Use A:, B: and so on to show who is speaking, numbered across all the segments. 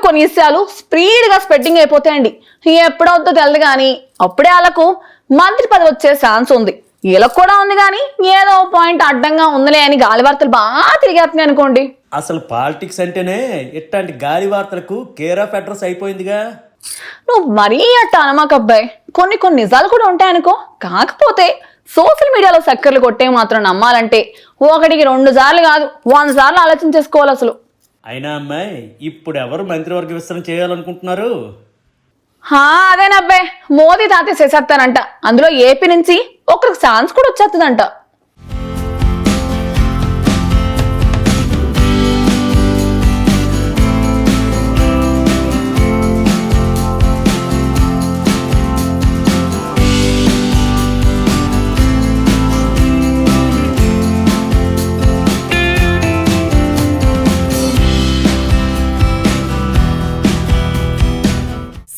A: కొన్ని విషయాలు స్పీడ్ గా స్ప్రెడ్డింగ్ అయిపోతాయండి. ఎప్పుడవుతుందో తెలియదు కానీ అప్పుడే వాళ్ళకు మంత్రి పదవి వచ్చే ఛాన్స్ ఉంది. వీళ్ళకు కూడా ఉంది కానీ ఏదో పాయింట్ అడ్డంగా ఉందిలే అని గాలి వార్తలు బాగా తిరిగేస్తున్నాయి అనుకోండి.
B: అసలు పాలిటిక్స్ అంటేనే ఇట్లాంటి గాలి వార్తలకు కేర్ ఆఫ్ అడ్రస్ అయిపోయిందిగా.
A: నువ్వు మరీ అట్ట అనమాకబ్బాయి, కొన్ని కొన్ని నిజాలు కూడా ఉంటాయనుకో. కాకపోతే సోషల్ మీడియాలో చక్కర్లు కొట్టే మాత్రం నమ్మాలంటే ఒకటికి 2 సార్లు కాదు 100 సార్లు ఆలోచించేసుకోవాలి అసలు.
B: అయినా అమ్మాయి, ఇప్పుడు ఎవరు మంత్రివర్గ విస్తరణ చేయాలనుకుంటున్నారు?
A: అదేనబ్బాయి, మోదీ తాతే చేసేస్తానంట. అందులో ఏపీ నుంచి ఒకరికి ఛాన్స్ కూడా వచ్చేస్తుందంట.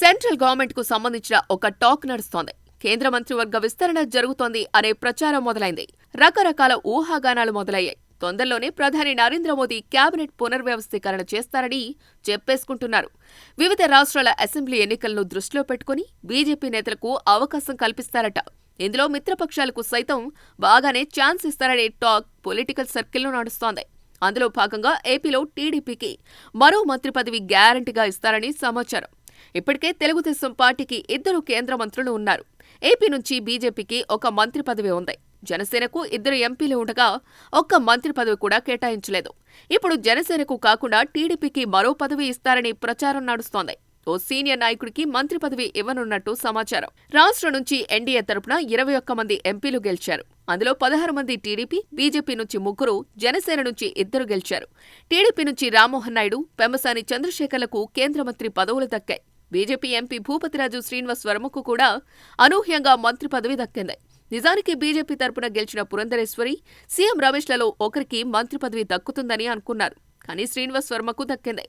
C: సెంట్రల్ గవర్నమెంట్ కు సంబంధించిన ఒక టాక్ నడుస్తోంది. కేంద్ర మంత్రివర్గ విస్తరణ జరుగుతోంది అనే ప్రచారం మొదలైంది. రకరకాల ఊహాగానాలు మొదలయ్యాయి. తొందరలోనే ప్రధాని నరేంద్ర మోదీ కేబినెట్ పునర్వ్యవస్థీకరణ చేస్తారని చెప్పేసుకుంటున్నారు. వివిధ రాష్ట్రాల అసెంబ్లీ ఎన్నికలను దృష్టిలో పెట్టుకుని బీజేపీ నేతలకు అవకాశం కల్పిస్తారట. ఇందులో మిత్రపక్షాలకు సైతం బాగానే ఛాన్స్ ఇస్తారనే టాక్ పొలిటికల్ సర్కిల్లో నడుస్తోంది. అందులో భాగంగా ఏపీలో టీడీపీకి మరో మంత్రి పదవి గ్యారంటీగా ఇస్తారని సమాచారం. ఇప్పటికే తెలుగుదేశం పార్టీకి 2 కేంద్ర మంత్రులు ఉన్నారు. ఏపీ నుంచి బీజేపీకి ఒక మంత్రి పదవి ఉంది. జనసేనకు 2 ఎంపీలు ఉండగా ఒక్క మంత్రి పదవి కూడా కేటాయించలేదు. ఇప్పుడు జనసేనకు కాకుండా టీడీపీకి మరో పదవి ఇస్తారని ప్రచారం నడుస్తోంది. ఓ సీనియర్ నాయకుడికి మంత్రి పదవి ఇవ్వనున్నట్టు సమాచారం. రాష్ట్రం నుంచి ఎన్డీఏ తరపున 21 మంది ఎంపీలు గెలిచారు. అందులో 16 మంది టీడీపీ, బీజేపీ నుంచి 3, జనసేన నుంచి 2 గెలిచారు. టీడీపీ నుంచి రామ్మోహన్ నాయుడు, పెమ్మసాని చంద్రశేఖర్లకు కేంద్ర మంత్రి పదవులు దక్కాయి. బీజేపీ ఎంపీ భూపతిరాజు శ్రీనివాస్ వర్మకు కూడా అనూహ్యంగా మంత్రి పదవి దక్కింది. నిజానికి బీజేపీ తరపున గెలిచిన పురంధరేశ్వరి, సీఎం రమేష్లలో ఒకరికి మంత్రి పదవి దక్కుతుందని అనుకున్నారు. కానీ శ్రీనివాస్ వర్మకు దక్కింది.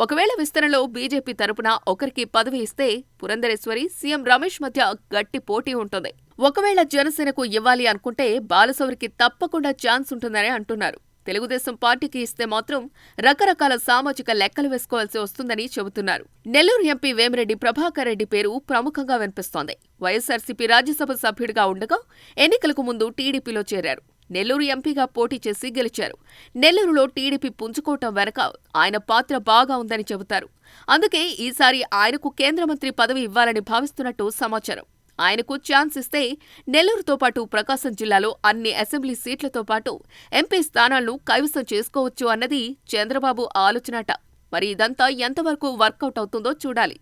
C: ఒకవేళ విస్తరణలో బీజేపీ తరపున ఒకరికి పదవి ఇస్తే పురంధరేశ్వరి, సీఎం రమేష్ మధ్య గట్టి పోటీ ఉంటుంది. ఒకవేళ జనసేనకు ఇవ్వాలి అనుకుంటే బాలశౌరికి తప్పకుండా ఛాన్స్ ఉంటుందని అంటున్నారు. తెలుగుదేశం పార్టీకి ఇస్తే మాత్రం రకరకాల సామాజిక లెక్కలు వేసుకోవాల్సి వస్తుందని చెబుతున్నారు. నెల్లూరు ఎంపీ వేమిరెడ్డి ప్రభాకర్ రెడ్డి పేరు ప్రముఖంగా వినిపిస్తోంది. వైఎస్సార్సీపీ రాజ్యసభ సభ్యుడిగా ఉండగా ఎన్నికలకు ముందు టీడీపీలో చేరారు. నెల్లూరు ఎంపీగా పోటీ చేసి గెలిచారు. నెల్లూరులో టీడీపీ పుంజుకోవటం వెనక ఆయన పాత్ర బాగా ఉందని చెబుతారు. అందుకే ఈసారి ఆయనకు కేంద్ర మంత్రి పదవి ఇవ్వాలని భావిస్తున్నట్టు సమాచారం. ఆయనకు ఛాన్స్ ఇస్తే నెల్లూరుతో పాటు ప్రకాశం జిల్లాలో అన్ని అసెంబ్లీ సీట్లతో పాటు ఎంపీ స్థానాలను కైవసం చేసుకోవచ్చు అన్నది చంద్రబాబు ఆలోచనట. మరి ఇదంతా ఎంతవరకు వర్కౌట్ అవుతుందో చూడాలి.